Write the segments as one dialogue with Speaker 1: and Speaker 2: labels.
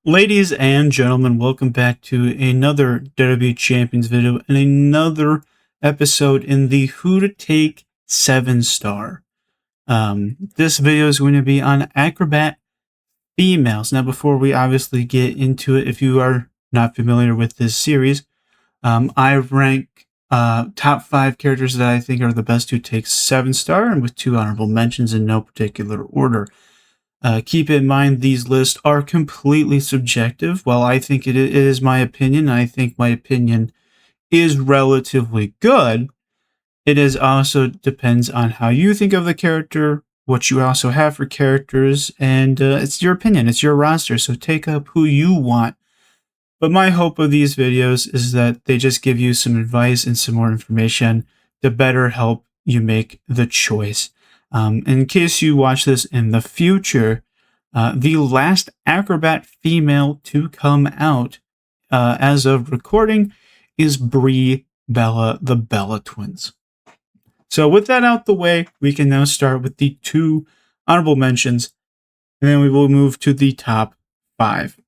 Speaker 1: Ladies and gentlemen, welcome back to another WWE Champions video and another episode in the Who to Take 7-star. This video is going to be on Acrobat Females. Now, before we obviously get into it, if you are not familiar with this series, I rank top 5 characters that I think are the best to take 7-star, and with 2 honorable mentions in no particular order. Keep in mind, these lists are completely subjective. While I think it is my opinion, I think my opinion is relatively good. It is also depends on how you think of the character, what you also have for characters, and it's your opinion, it's your roster, so take up who you want. But my hope of these videos is that they just give you some advice and some more information to better help you make the choice. In case you watch this in the future, the last Acrobat female to come out as of recording is Brie Bella, the Bella twins. So with that out the way, we can now start with the 2 honorable mentions, and then we will move to the top 5.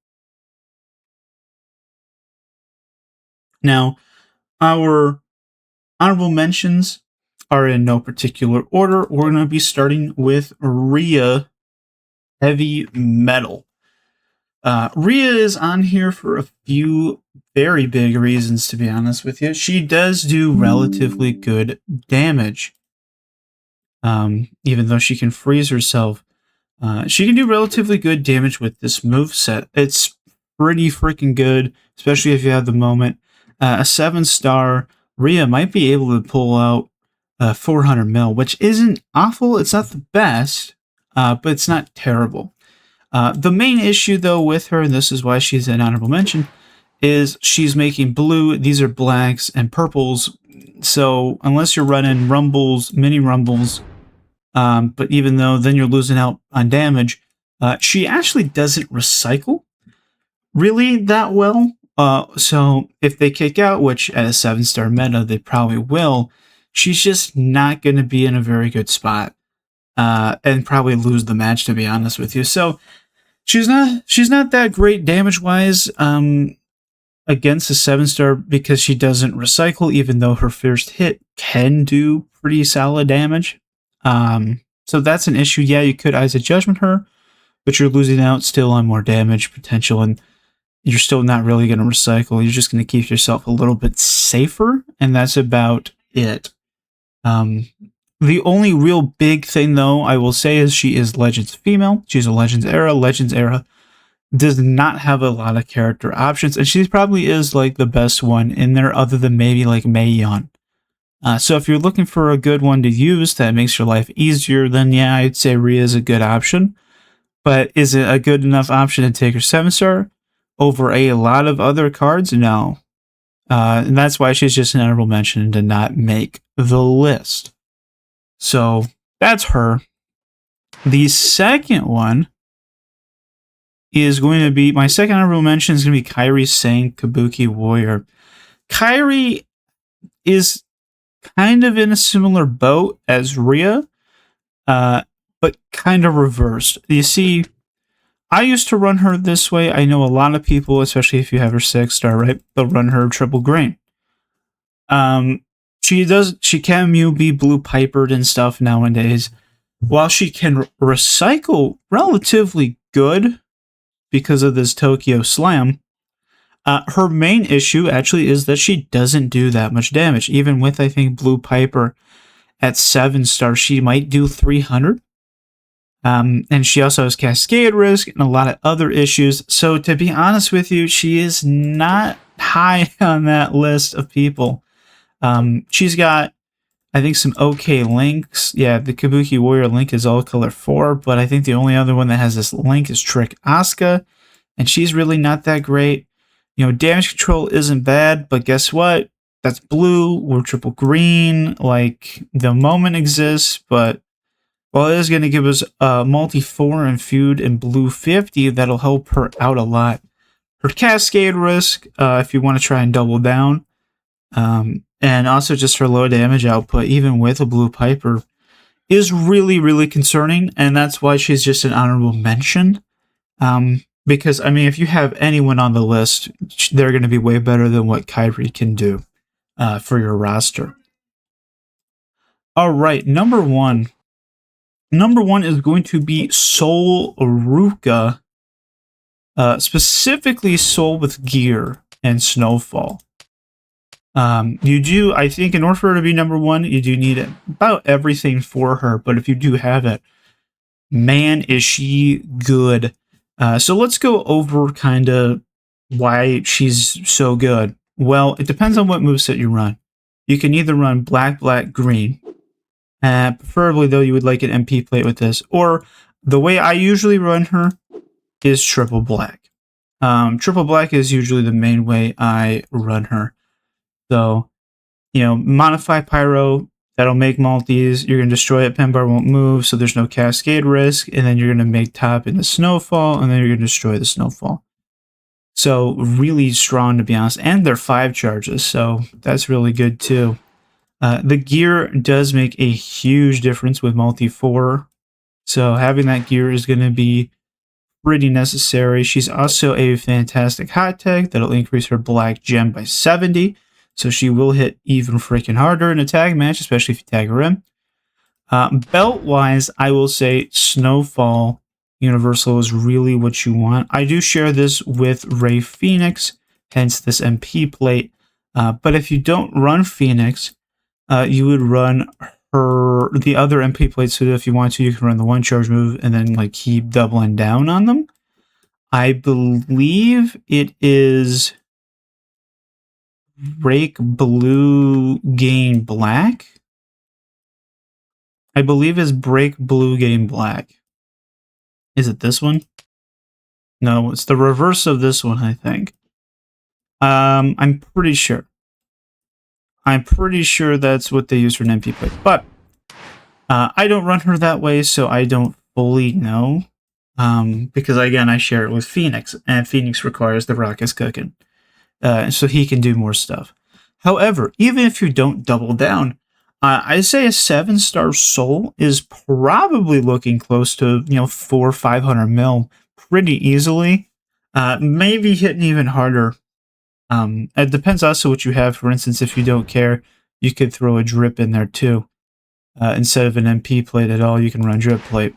Speaker 1: Now, our honorable mentions are in no particular order. We're going to be starting with Rhea Heavy Metal. Rhea is on here for a few very big reasons, to be honest with you. She does do relatively good damage. Even though she can freeze herself, she can do relatively good damage with this moveset. It's pretty freaking good, especially if you have the moment. A 7-star Rhea might be able to pull out 400 mil, which isn't awful. It's not the best, but it's not terrible. The main issue, though, with her, and this is why she's an honorable mention, is she's making blue. These are blacks and purples. So unless you're running rumbles, mini rumbles, but even though then you're losing out on damage, she actually doesn't recycle really that well. So if they kick out, which at a 7-star meta they probably will, she's just not going to be in a very good spot, and probably lose the match, to be honest with you. So she's not that great damage wise against a 7-star because she doesn't recycle, even though her first hit can do pretty solid damage. So that's an issue. Yeah, you could Eyes of Judgment her, but you're losing out still on more damage potential, and you're still not really going to recycle. You're just going to keep yourself a little bit safer, and that's about it. The only real big thing, though, I will say is she is Legends female. She's a Legends era. Legends era does not have a lot of character options, and she probably is like the best one in there, other than maybe like Mae Young. So if you're looking for a good one to use that makes your life easier, then yeah, I'd say Rhea is a good option. But is it a good enough option to take her 7-star over a lot of other cards? No. And that's why she's just an honorable mention and did not make the list. So that's her. The second one is going to be, my second honorable mention is going to be Kairi Sane, Kabuki Warrior. Kairi is kind of in a similar boat as Rhea, but kind of reversed. You see, I used to run her this way. I know a lot of people, especially if you have her 6-star, right? They'll run her triple green. She can be blue pipered and stuff nowadays. While she can recycle relatively good because of this Tokyo Slam, her main issue actually is that she doesn't do that much damage. Even with, I think, blue piper at 7-star, she might do 300. And she also has cascade risk and a lot of other issues. So to be honest with you, she is not high on that list of people. She's got, I think, some okay links. Yeah, the Kabuki Warrior link is all color 4, but I think the only other one that has this link is Trick Asuka, and she's really not that great. You know, damage control isn't bad, but guess what? That's blue. We're triple green. Like, the moment exists, but well, it is going to give us a multi-4 and feud and blue 50. That'll help her out a lot. Her cascade risk, if you want to try and double down, and also just her low damage output, even with a blue piper, is really, really concerning, and that's why she's just an honorable mention. Because, I mean, if you have anyone on the list, they're going to be way better than what Kyrie can do for your roster. All right, number one. Number one is going to be Soul Ruka, specifically Soul with Gear and Snowfall. You do, I think, in order for her to be number one, you do need about everything for her. But if you do have it, man, is she good. So let's go over kind of why she's so good. Well, it depends on what moveset you run. You can either run black, black, green. Preferably, though, you would like an MP plate with this. Or the way I usually run her is triple black. Triple black is usually the main way I run her. So, you know, modify pyro, that'll make multis. You're going to destroy it, pen bar won't move, so there's no cascade risk. And then you're going to make top into snowfall, and then you're going to destroy the snowfall. So, really strong, to be honest. And they're 5 charges, so that's really good too. The gear does make a huge difference with multi 4. So, having that gear is going to be pretty necessary. She's also a fantastic hot tag that'll increase her black gem by 70. So she will hit even freaking harder in a tag match, especially if you tag her in. Belt-wise, I will say Snowfall Universal is really what you want. I do share this with Ray Phoenix, hence this MP plate. But if you don't run Phoenix, you would run the other MP plates. So if you want to, you can run the 1 charge move and then like keep doubling down on them. I believe it is break blue, gain black. I believe is break blue, gain black. Is it this one? No, it's the reverse of this one, I think. I'm pretty sure. I'm pretty sure that's what they use for an MP plate. But I don't run her that way, so I don't fully know. Because, again, I share it with Phoenix, and Phoenix requires the Rockets cooking. So he can do more stuff. However, even if you don't double down, I say a 7-star Soul is probably looking close to 400 or 500 mil pretty easily. Maybe hitting even harder. It depends also what you have. For instance, if you don't care, you could throw a drip in there too. Instead of an MP plate at all, you can run drip plate.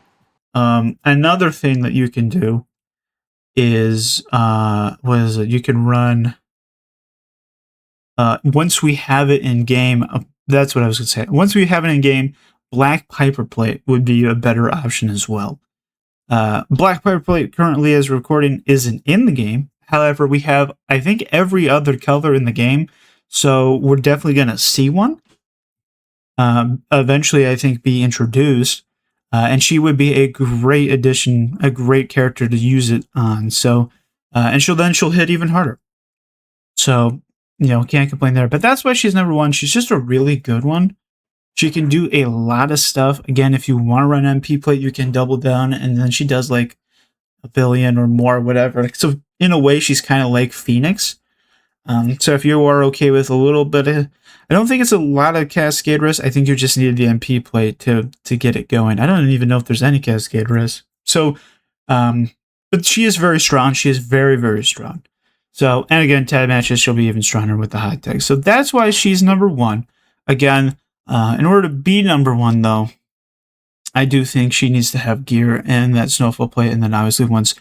Speaker 1: Another thing that you can do is what is it? You can run. Once we have it in game, that's what I was going to say. Once we have it in game, Black Piper Plate would be a better option as well. Black Piper Plate currently, as recording, isn't in the game. However, we have, I think, every other color in the game, so we're definitely going to see one. Eventually, I think, be introduced, and she would be a great addition, a great character to use it on. So, and she'll hit even harder. So, can't complain there. But that's why she's number one. She's just a really good one. She can do a lot of stuff. Again, if you want to run MP plate, you can double down, and then she does like a billion or more, whatever. So in a way, she's kind of like Phoenix. So if you are okay with a little bit of, I don't think it's a lot of cascade risk. I think you just needed the MP plate to get it going. I don't even know if there's any cascade risk. So, but she is very strong. She is very, very strong. So, and again, tag matches, she'll be even stronger with the hot tag. So that's why she's number one. Again, in order to be number one, though, I do think she needs to have gear and that snowfall plate. And then obviously once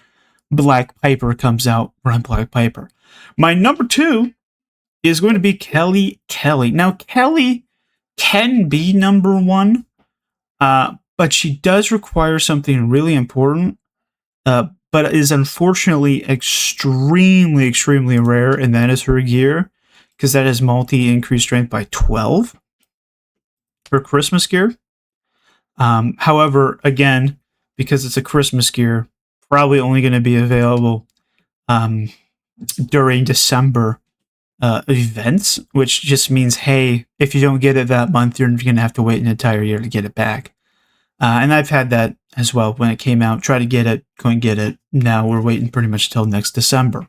Speaker 1: Black Piper comes out, run Black Piper. My number 2 is going to be Kelly. Now, Kelly can be number 1, but she does require something really important, but is unfortunately extremely, extremely rare, and that is her gear, because that is multi-increased strength by 12. Her Christmas gear. However, again, because it's a Christmas gear, probably only going to be available during December events, which just means, hey, if you don't get it that month, you're going to have to wait an entire year to get it back. And I've had that as well when it came out. Try to get it, couldn't get it. Now we're waiting pretty much till next December.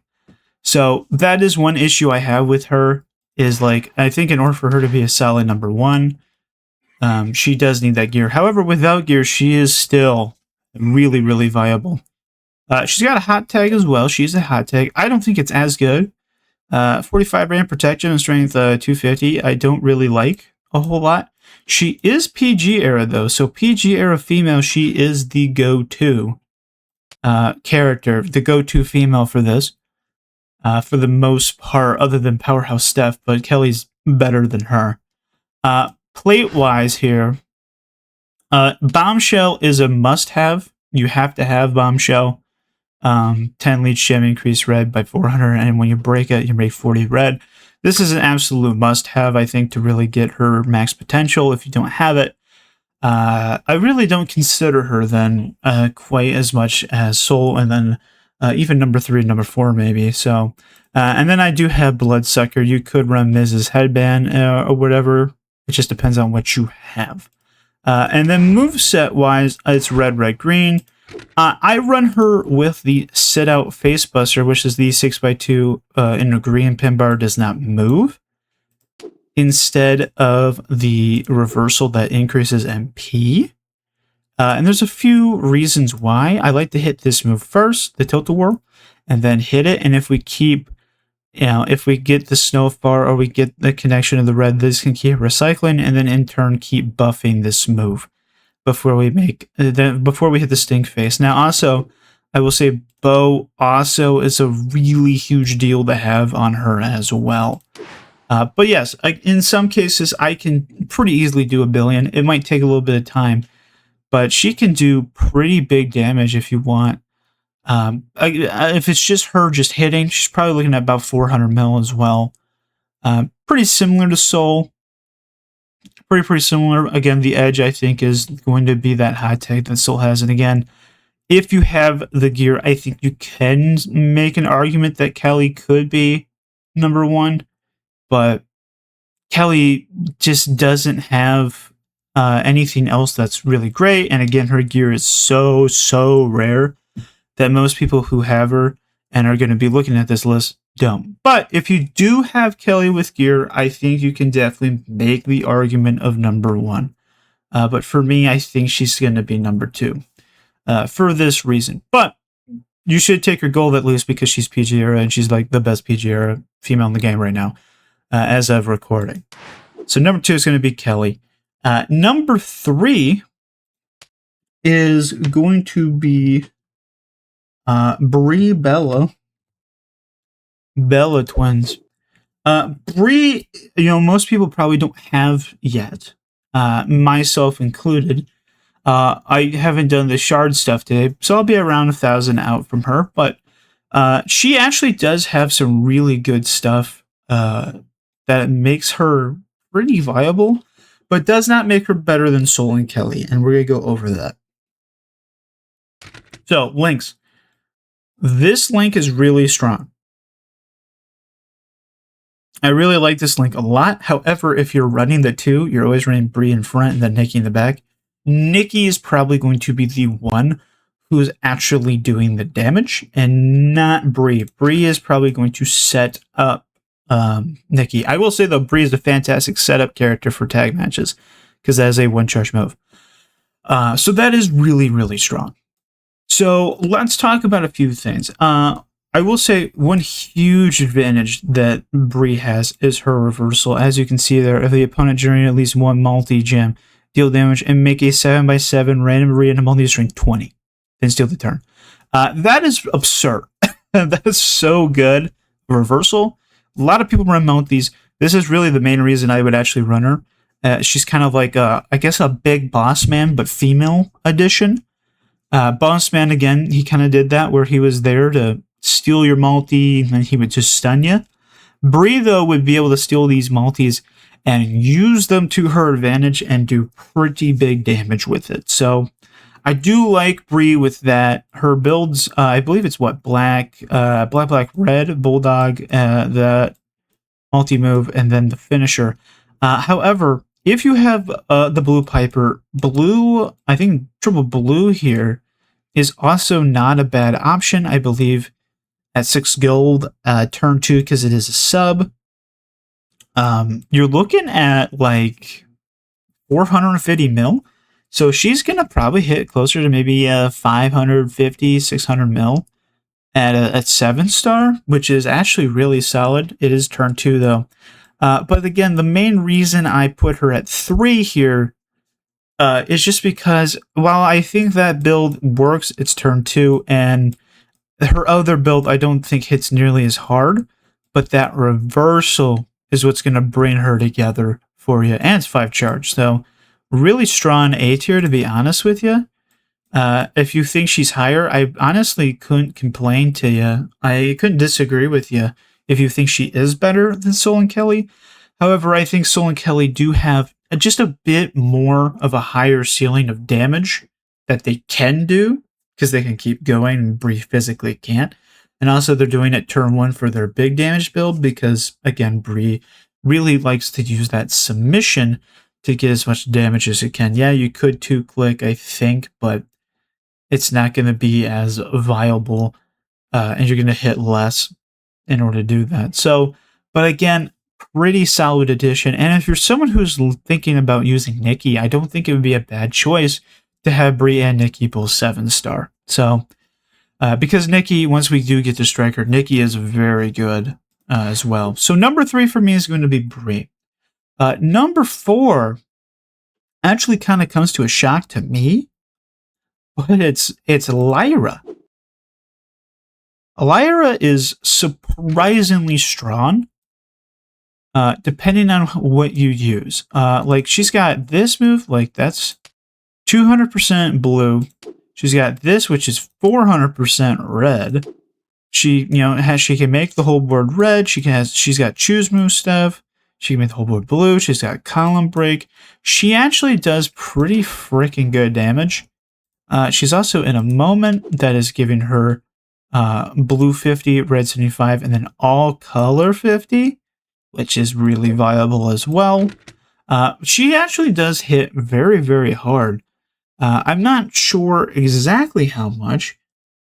Speaker 1: So that is one issue I have with her, is like, I think in order for her to be a solid number 1, She does need that gear. However, without gear, she is still really, really viable. She's got a hot tag as well. She's a hot tag. I don't think it's as good. 45 rand protection and strength 250. I don't really like a whole lot. She is PG era though, so PG era female. She is the go-to character, the go-to female for this. For the most part, other than Powerhouse Steph, but Kelly's better than her. Plate-wise here, Bombshell is a must-have. You have to have Bombshell. 10 lead shim, increase red by 400, and when you break it, you make 40 red. This is an absolute must-have, I think, to really get her max potential. If you don't have it, I really don't consider her then quite as much as Soul, and then even number 3 and number 4 maybe. So, and then I do have Bloodsucker. You could run Mrs. Headband or whatever. It just depends on what you have. And then moveset-wise, it's red, red, green. I run her with the sit-out Facebuster, which is the 6x2 in a green pin bar does not move, instead of the reversal that increases MP. And there's a few reasons why. I like to hit this move first, the tilt-a-whirl, and then hit it. And if we keep, if we get the snowfall or we get the connection of the red, this can keep recycling, and then in turn keep buffing this move before we make before we hit the stink face. Now, also, I will say bow also is a really huge deal to have on her as well. But yes, in some cases, I can pretty easily do 1 billion. It might take a little bit of time, but she can do pretty big damage if you want. If it's just her just hitting, she's probably looking at about 400 mil as well. Pretty similar to Soul. Pretty similar. Again, the edge, I think, is going to be that high tag that Soul has. And again, if you have the gear, I think you can make an argument that Kelly could be number 1. But Kelly just doesn't have anything else that's really great. And again, her gear is so rare that most people who have her and are going to be looking at this list don't. But if you do have Kelly with gear, I think you can definitely make the argument of number 1. But for me, I think she's going to be number 2 for this reason. But you should take her gold at least because she's PG era and she's like the best PG era female in the game right now as of recording. So number 2 is going to be Kelly. Number 3 is going to be Brie Bella twins. Brie, most people probably don't have yet, myself included. I haven't done the shard stuff today, so I'll be around 1,000 out from her, but she actually does have some really good stuff that makes her pretty viable, but does not make her better than Soul and Kelly, and we're going to go over that. So, links. This link is really strong. I really like this link a lot. However, if you're running the 2, you're always running Brie in front and then Nikki in the back. Nikki is probably going to be the one who's actually doing the damage and not Brie. Brie is probably going to set up Nikki. I will say, though, Brie is a fantastic setup character for tag matches because that is a one-charge move. So that is really, really strong. So let's talk about a few things. I will say one huge advantage that Brie has is her reversal. As you can see there, if the opponent generated at least 1 multi-gem, deal damage, and make a 7x7 random multi-string 20, then steal the turn. That is absurd. That is so good. Reversal. A lot of people run multis. This is really the main reason I would actually run her. She's kind of like, I guess, a big boss man, but female edition. Boss man, again, he kind of did that where he was there to steal your multi, and then he would just stun you. Brie, though, would be able to steal these multis and use them to her advantage and do pretty big damage with it. So I do like Brie with that. Her builds, I believe it's what, black, red, bulldog, the multi-move, and then the finisher. However, if you have the blue Piper, blue, I think triple blue here is also not a bad option, I believe, at 6 gold, turn 2, because it is a sub. You're looking at like 450 mil. So she's going to probably hit closer to maybe 550, 600 mil at 7-star, which is actually really solid. It is turn 2, though. But again, the main reason I put her at 3 here is just because while I think that build works, it's turn 2, and her other build I don't think hits nearly as hard, but that reversal is what's going to bring her together for you, and it's 5 charge. So really strong A tier, to be honest with you. If you think she's higher, I honestly couldn't complain to you. I couldn't disagree with you if you think she is better than Sol and Kelly. However, I think Sol and Kelly do have just a bit more of a higher ceiling of damage that they can do, because they can keep going and Bree physically can't. And also they're doing it turn 1 for their big damage build because, again, Bree really likes to use that submission to get as much damage as it can. Yeah, you could 2-click, I think, but it's not going to be as viable, and you're going to hit less in order to do that. So, but again, pretty solid addition. And if you're someone who's thinking about using Nikki, I don't think it would be a bad choice to have Bree and Nikki both 7-star. So, because Nikki, once we do get to Striker, Nikki is very good as well. So number 3 for me is going to be Bree. Number 4 actually kind of comes to a shock to me, but it's Lyra. Lyra is surprisingly strong, depending on what you use. Like, she's got this move, like that's 200% blue. She's got this, which is 400% red. She, she can make the whole board red. She's got choose move stuff. She can make the whole board blue. She's got column break. She actually does pretty freaking good damage. She's also in a moment that is giving her blue 50, red 75, and then all color 50, which is really viable as well. She actually does hit very, very hard. I'm not sure exactly how much,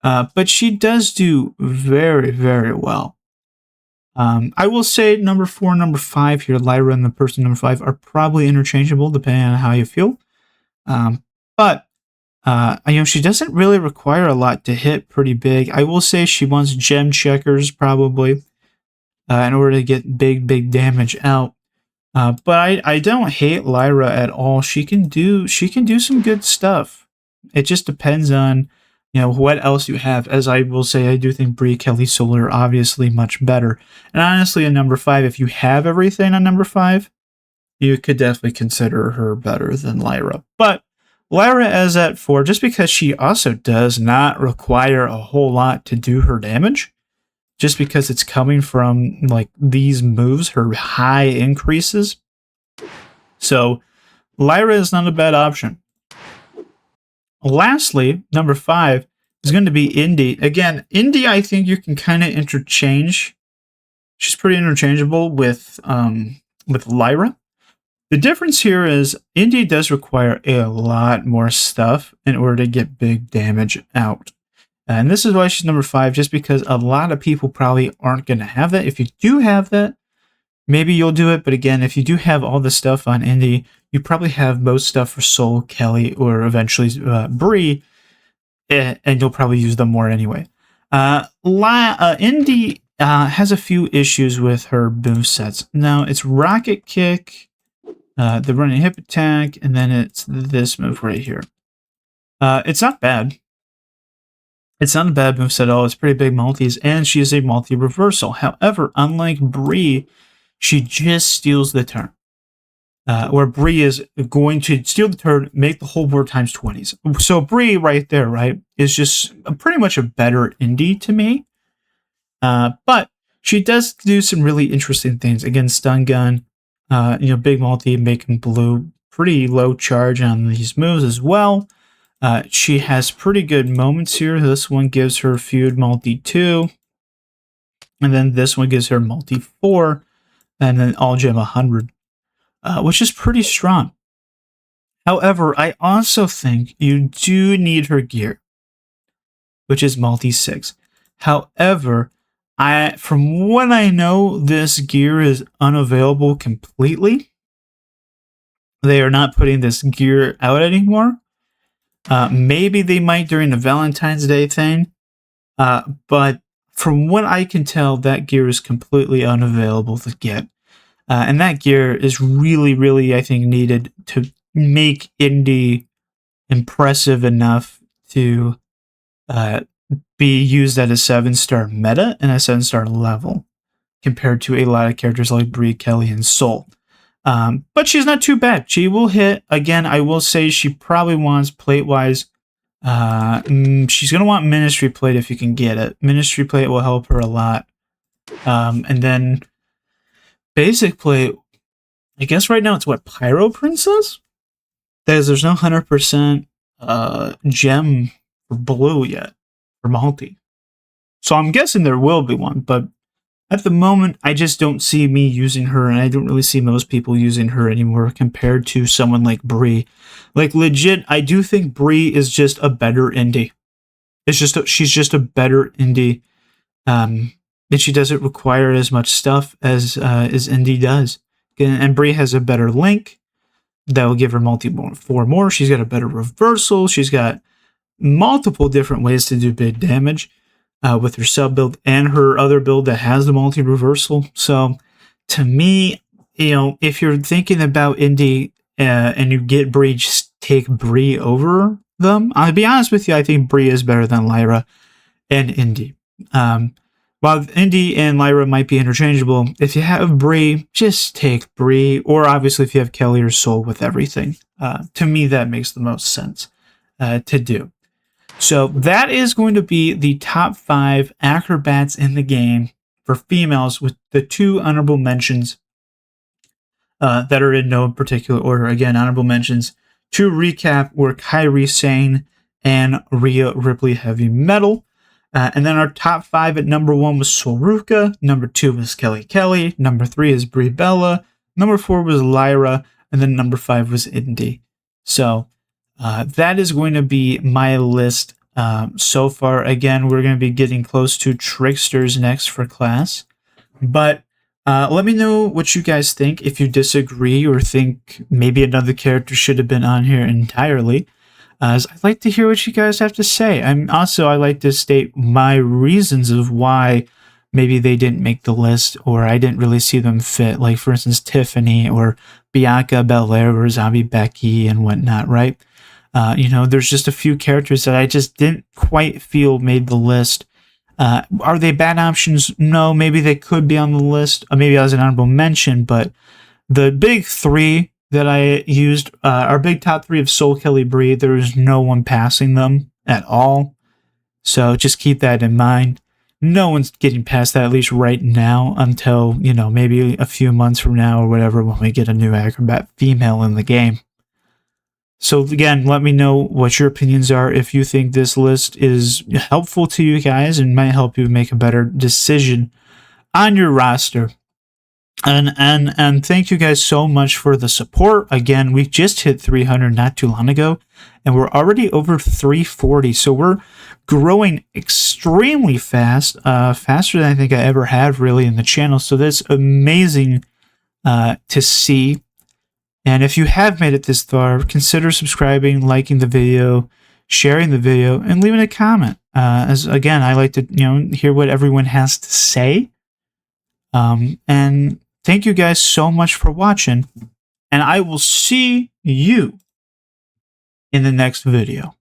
Speaker 1: but she does do very, very well. I will say number 4 and number 5 here, Lyra and the person number 5, are probably interchangeable depending on how you feel. But she doesn't really require a lot to hit pretty big. I will say she wants gem checkers probably in order to get big damage out. But I don't hate Lyra at all. She can do some good stuff. It just depends on what else you have. As I will say, I do think Bree, Kelly, Solar are obviously much better. And honestly, in number 5, if you have everything on number 5, you could definitely consider her better than Lyra. But Lyra is at 4 just because she also does not require a whole lot to do her damage. Just because it's coming from like these moves, her high increases. So Lyra is not a bad option. Lastly, number 5 is going to be Indy. Again, Indy, I think you can kind of interchange. She's pretty interchangeable with Lyra. The difference here is Indy does require a lot more stuff in order to get big damage out. And this is why she's number 5, just because a lot of people probably aren't going to have that. If you do have that, maybe you'll do it. But again, if you do have all the stuff on Indy, you probably have most stuff for Sol, Kelly, or eventually Bree, and you'll probably use them more anyway. Indy has a few issues with her movesets. Now, it's Rocket Kick, the running hip attack, and then it's this move right here. It's not bad. It's not a bad moveset at all. It's pretty big multis, and she is a multi-reversal. However, unlike Bree, she just steals the turn. Where Bree is going to steal the turn, make the whole board times 20s. So Bree right there, right, is just pretty much a better Indy to me. But she does do some really interesting things. Again, stun gun, big multi, making blue, pretty low charge on these moves as well. She has pretty good moments here. This one gives her feud multi 2. And then this one gives her multi 4. And then all gem 100. Which is pretty strong. However, I also think you do need her gear, which is multi 6. However, from what I know, this gear is unavailable completely. they are not putting this gear out anymore. Maybe they might during the Valentine's Day thing. But from what I can tell, that gear is completely unavailable to get. And that gear is really, really, I think, needed to make Indy impressive enough to be used at a 7-star meta and a 7-star level compared to a lot of characters like Bree, Kelly, and Soul. But she's not too bad. She will hit. Again, I will say she probably wants plate-wise. She's going to want Ministry Plate if you can get it. Ministry Plate will help her a lot. And then Basic Plate, I guess right now it's what, Pyro Princess? There's no 100% gem for blue yet, for multi. So I'm guessing there will be one, but at the moment, I just don't see me using her, and I don't really see most people using her anymore compared to someone like Bree. Like, legit, I do think Bree is just a better indie. She's just a better indie. And she doesn't require as much stuff as Indy does. And Bree has a better link that will give her four more. She's got a better reversal. She's got multiple different ways to do big damage with her sub build and her other build that has the multi reversal. So to me, if you're thinking about Indy and you get Bree, just take Bree over them. I'll be honest with you, I think Bree is better than Lyra and Indy. While Indy and Lyra might be interchangeable, if you have Bree, just take Bree, or obviously if you have Kelly or Soul with everything. To me, that makes the most sense to do. So that is going to be the top 5 acrobats in the game for females, with the 2 honorable mentions that are in no particular order. Again, honorable mentions to recap were Kairi Sane and Rhea Ripley Heavy Metal. And then our top 5 at number 1 was Soruka, number 2 was Kelly, number 3 is Brie Bella, number 4 was Lyra, and then number 5 was Indy. So that is going to be my list so far. Again, we're going to be getting close to Tricksters next for class. But let me know what you guys think, if you disagree or think maybe another character should have been on here entirely. I'd like to hear what you guys have to say. I like to state my reasons of why maybe they didn't make the list, or I didn't really see them fit. Like, for instance, Tiffany or Bianca Belair or Zombie Becky and whatnot, right? There's just a few characters that I just didn't quite feel made the list. Are they bad options? No, maybe they could be on the list. Maybe as an honorable mention, but the big 3 that I used, our big top 3 of Soul, Kelly, Bree, there is no one passing them at all. So just keep that in mind. No one's getting past that, at least right now, until, maybe a few months from now or whatever, when we get a new Acrobat female in the game. So again, let me know what your opinions are, if you think this list is helpful to you guys and might help you make a better decision on your roster. And thank you guys so much for the support. Again, we just hit 300 not too long ago, and we're already over 340. So we're growing extremely fast, faster than I think I ever have really in the channel. So that's amazing to see. And if you have made it this far, consider subscribing, liking the video, sharing the video, and leaving a comment. As again, I like to hear what everyone has to say. And thank you guys so much for watching, and I will see you in the next video.